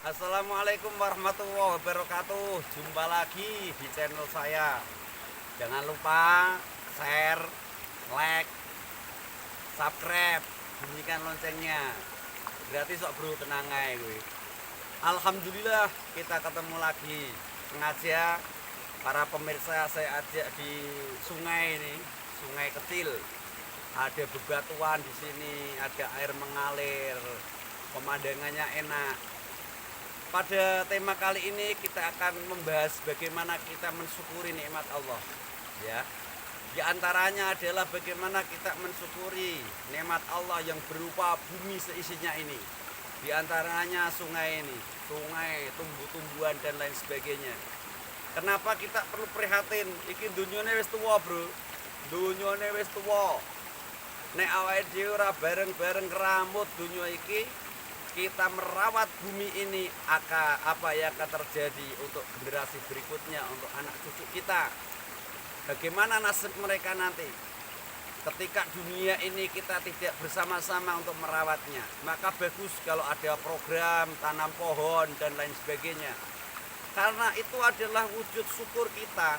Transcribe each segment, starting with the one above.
Assalamualaikum warahmatullahi wabarakatuh. Jumpa lagi di channel saya. Jangan lupa share, like, subscribe, bunyikan loncengnya. Gratis kok bro, tenang aja gue. Alhamdulillah kita ketemu lagi. Sengaja para pemirsa saya ajak di sungai ini, sungai kecil. Ada bebatuan di sini, ada air mengalir, pemandangannya enak. Pada tema kali ini kita akan membahas bagaimana kita mensyukuri nikmat Allah. Ya, di antaranya adalah bagaimana kita mensyukuri nikmat Allah yang berupa bumi seisinya ini. Di antaranya sungai ini, sungai, tumbuh-tumbuhan dan lain sebagainya. Kenapa kita perlu prihatin? Iki dunyane wis tuwa, Bro. Dunyane wis tuwa. Nek awake dhewe ora bareng-bareng keramut dunya iki, kita merawat bumi ini, apa yang akan terjadi untuk generasi berikutnya, untuk anak cucu kita. Bagaimana nasib mereka nanti ketika dunia ini kita tidak bersama-sama untuk merawatnya? Maka bagus kalau ada program tanam pohon dan lain sebagainya, karena itu adalah wujud syukur kita.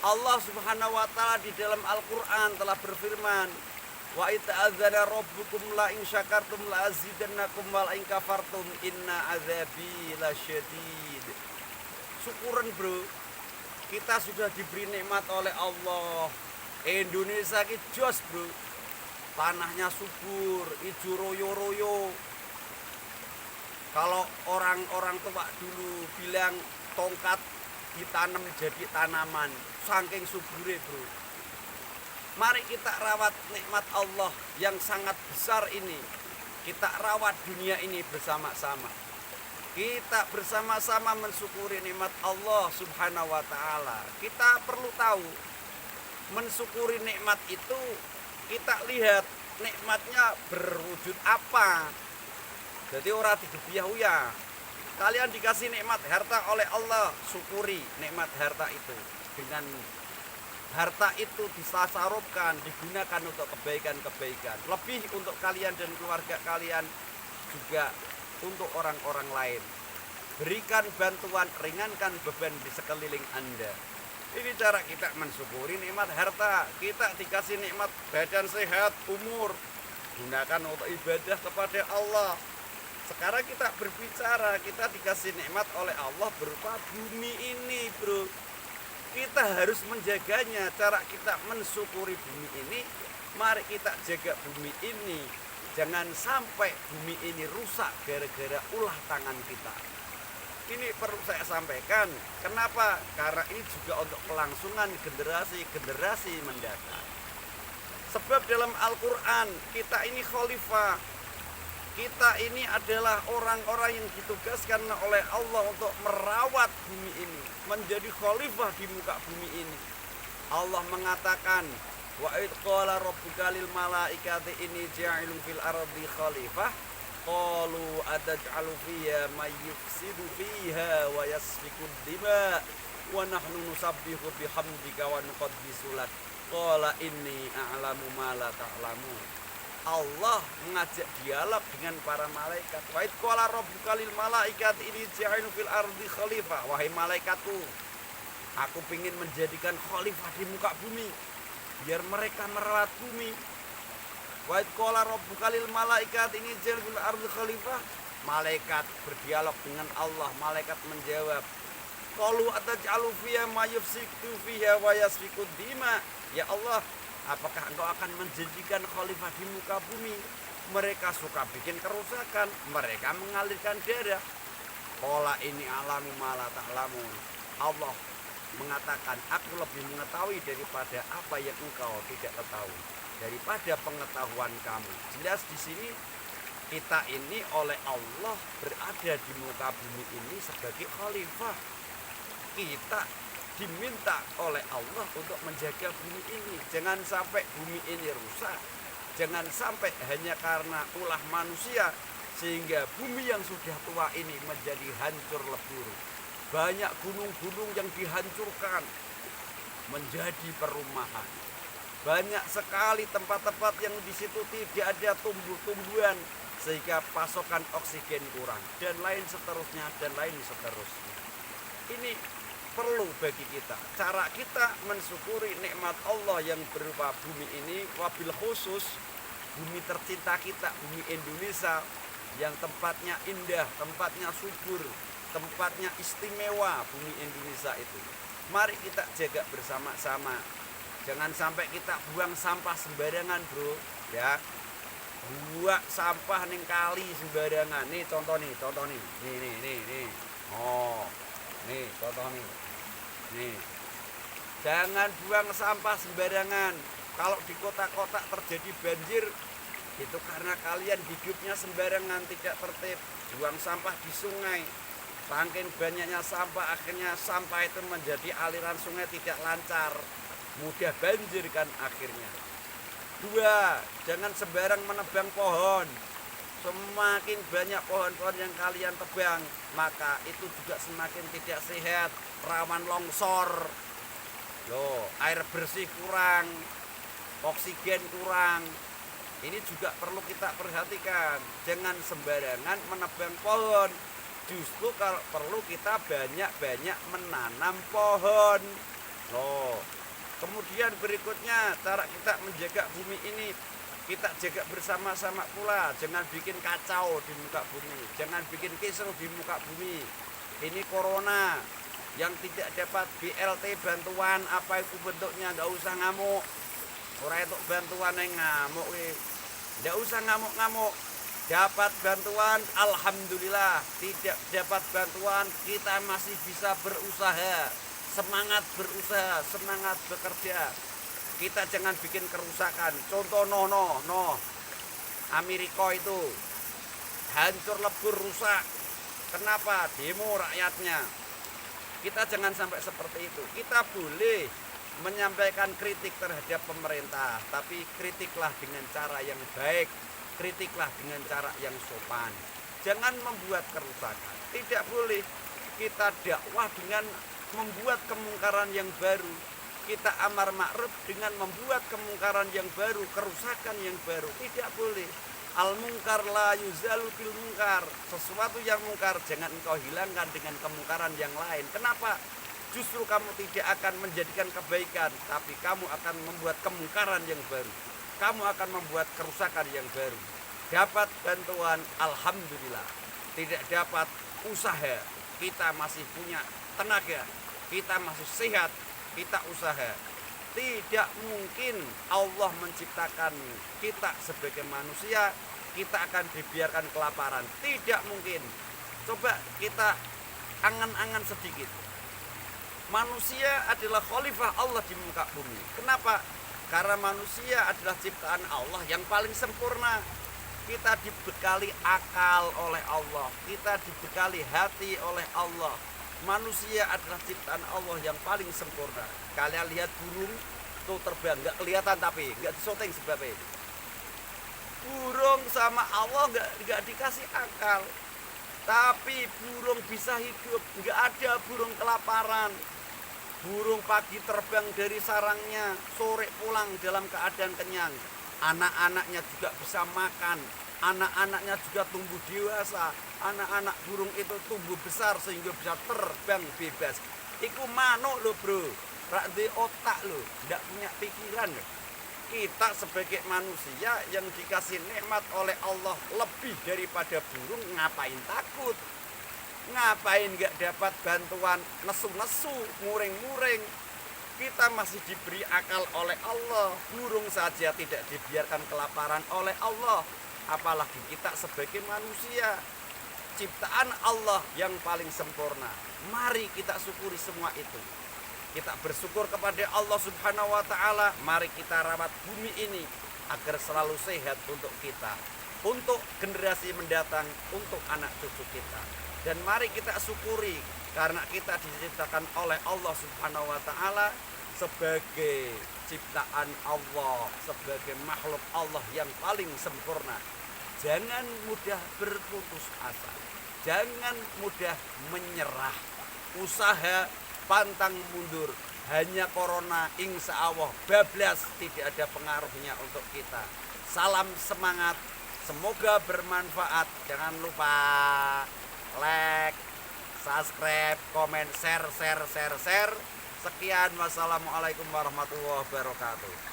Allah Subhanahu wa Ta'ala di dalam Al-Quran telah berfirman, wa ita'adzana rabbukum la in syakartum la azidannakum wa la in kafartum inna azabi lasyadid. Syukuran bro, kita sudah diberi nikmat oleh Allah. Indonesia ki jos bro, tanahnya subur, ijo royo-royo. Kalau orang-orang tua dulu bilang tongkat ditanam jadi tanaman, saking subure bro. Mari kita rawat nikmat Allah yang sangat besar ini. Kita rawat dunia ini bersama-sama. Kita bersama-sama mensyukuri nikmat Allah Subhanahu wa Ta'ala. Kita perlu tahu, mensyukuri nikmat itu kita lihat nikmatnya berwujud apa. Jadi orang digebiah-uyah. Kalian dikasih nikmat harta oleh Allah, syukuri nikmat harta itu. Dengan harta itu disasarupkan, digunakan untuk kebaikan-kebaikan. Lebih untuk kalian dan keluarga kalian, juga untuk orang-orang lain. Berikan bantuan, ringankan beban di sekeliling Anda. Ini cara kita mensyukuri nikmat harta. Kita dikasih nikmat badan sehat, umur, gunakan untuk ibadah kepada Allah. Sekarang kita berbicara, kita dikasih nikmat oleh Allah berupa bumi ini bro. Kita harus menjaganya. Cara kita mensyukuri bumi ini, mari kita jaga bumi ini. Jangan sampai bumi ini rusak gara-gara ulah tangan kita. Ini perlu saya sampaikan. Kenapa? Karena ini juga untuk kelangsungan generasi-generasi mendatang. Sebab dalam Al-Quran kita ini khalifah. Kita ini adalah orang-orang yang ditugaskan oleh Allah untuk merawat bumi ini, menjadi khalifah di muka bumi ini. Allah mengatakan, wa id qala rabbuka lil malaikati inni ja'ilun fil ardi khalifah qalu ataj'alu fiha may yufsidu fiha wa yasfiku dima wa nahnu nusabbihu bihamdika wa nuqaddisu lak qala inni a'lamu ma la ta'lamun. Allah mengajak dialog dengan para malaikat. Wa id qala rabbuka lil malaikati inni ja'ilun fil ardi khalifah. Wahai malaikatku, aku ingin menjadikan khalifah di muka bumi, biar mereka merawat bumi. Wa id qala rabbuka lil malaikati inni ja'ilun fil ardi khalifah. Malaikat berdialog dengan Allah. Malaikat menjawab, qalu ataj'alu fiha ma yufsidu fiha wa yasfiku dima. Ya Allah, apakah engkau akan menjadikan khalifah di muka bumi? Mereka suka bikin kerusakan, mereka mengalirkan darah. Qala ini alamu mala ta'lamun. Allah mengatakan, aku lebih mengetahui daripada apa yang engkau tidak ketahui, daripada pengetahuan kamu. Jelas di sini kita ini oleh Allah berada di muka bumi ini sebagai khalifah. Kita diminta oleh Allah untuk menjaga bumi ini. Jangan sampai bumi ini rusak. Jangan sampai hanya karena ulah manusia sehingga bumi yang sudah tua ini menjadi hancur lebur. Banyak gunung-gunung yang dihancurkan menjadi perumahan. Banyak sekali tempat-tempat yang di situ tidak ada tumbuh-tumbuhan, sehingga pasokan oksigen kurang dan lain seterusnya dan lain seterusnya. Ini perlu bagi kita. Cara kita mensyukuri nikmat Allah yang berupa bumi ini, wabil khusus bumi tercinta kita, bumi Indonesia yang tempatnya indah, tempatnya subur, tempatnya istimewa, bumi Indonesia itu. Mari kita jaga bersama-sama. Jangan sampai kita buang sampah sembarangan, bro, ya. Buang sampah ning kali sembarangan. Nih contoh nih. Nih. Oh. Nih contoh nih. Nih. Jangan buang sampah sembarangan. Kalau di kota-kota terjadi banjir, itu karena kalian hidupnya sembarangan, tidak tertib. Buang sampah di sungai. Saking banyaknya sampah, akhirnya sampah itu menjadi aliran sungai tidak lancar, mudah banjir kan akhirnya. 2, jangan sembarang menebang pohon. Semakin banyak pohon-pohon yang kalian tebang, maka itu juga semakin tidak sehat, rawan longsor. Loh, air bersih kurang, oksigen kurang. Ini juga perlu kita perhatikan. Jangan sembarangan menebang pohon. Justru kalau perlu kita banyak-banyak menanam pohon. Loh. Kemudian berikutnya cara kita menjaga bumi ini, kita jaga bersama-sama pula. Jangan bikin kacau di muka bumi, jangan bikin kisruh di muka bumi. Ini corona yang tidak dapat BLT bantuan apa itu bentuknya, nggak usah ngamuk. Orang itu bantuan yang ngamuk, nggak usah ngamuk-ngamuk. Dapat bantuan, alhamdulillah. Tidak dapat bantuan, kita masih bisa berusaha. Semangat berusaha, semangat bekerja. Kita jangan bikin kerusakan. Contoh Amerika itu hancur lebur, rusak. Kenapa? Demo rakyatnya. Kita jangan sampai seperti itu. Kita boleh menyampaikan kritik terhadap pemerintah, tapi kritiklah dengan cara yang baik. Kritiklah dengan cara yang sopan. Jangan membuat kerusakan. Tidak boleh kita dakwah dengan membuat kemungkaran yang baru. Kita amar ma'ruf dengan membuat kemungkaran yang baru, kerusakan yang baru. Tidak boleh. Al-mungkar la yuzalu bil mungkar. Sesuatu yang mungkar jangan engkau hilangkan dengan kemungkaran yang lain. Kenapa? Justru kamu tidak akan menjadikan kebaikan, tapi kamu akan membuat kemungkaran yang baru. Kamu akan membuat kerusakan yang baru. Dapat bantuan, alhamdulillah. Tidak dapat, usaha. Kita masih punya tenaga, kita masih sehat, kita usaha. Tidak mungkin Allah menciptakan kita sebagai manusia, kita akan dibiarkan kelaparan. Tidak mungkin. Coba kita angan-angan sedikit. Manusia adalah khalifah Allah di muka bumi. Kenapa? Karena manusia adalah ciptaan Allah yang paling sempurna. Kita dibekali akal oleh Allah, kita dibekali hati oleh Allah. Manusia adalah ciptaan Allah yang paling sempurna. Kalian lihat burung tuh terbang, nggak kelihatan tapi nggak disyuting sebabnya. Burung sama Allah nggak dikasih akal, tapi burung bisa hidup. Nggak ada burung kelaparan. Burung pagi terbang dari sarangnya, sore pulang dalam keadaan kenyang. Anak-anaknya juga bisa makan, anak-anaknya juga tumbuh dewasa. Anak-anak burung itu tumbuh besar sehingga bisa terbang bebas. Iku manuk loh bro, rak di otak loh, ndak punya pikiran loh. Kita sebagai manusia yang dikasih nikmat oleh Allah lebih daripada burung, ngapain takut? Ngapain gak dapat bantuan nesu-nesu, muring-muring? Kita masih diberi akal oleh Allah. Burung saja tidak dibiarkan kelaparan oleh Allah, apalagi kita sebagai manusia, ciptaan Allah yang paling sempurna. Mari kita syukuri semua itu. Kita bersyukur kepada Allah Subhanahu wa ta'ala. Mari kita rawat bumi ini agar selalu sehat untuk kita, untuk generasi mendatang, untuk anak cucu kita. Dan mari kita syukuri karena kita diciptakan oleh Allah Subhanahu wa ta'ala sebagai ciptaan Allah, sebagai makhluk Allah yang paling sempurna. Jangan mudah berputus asa, jangan mudah menyerah. Usaha pantang mundur. Hanya corona insya Allah bablas, tidak ada pengaruhnya untuk kita. Salam semangat, Semoga bermanfaat. Jangan lupa like, subscribe, komen, share. Sekian, wassalamualaikum warahmatullahi wabarakatuh.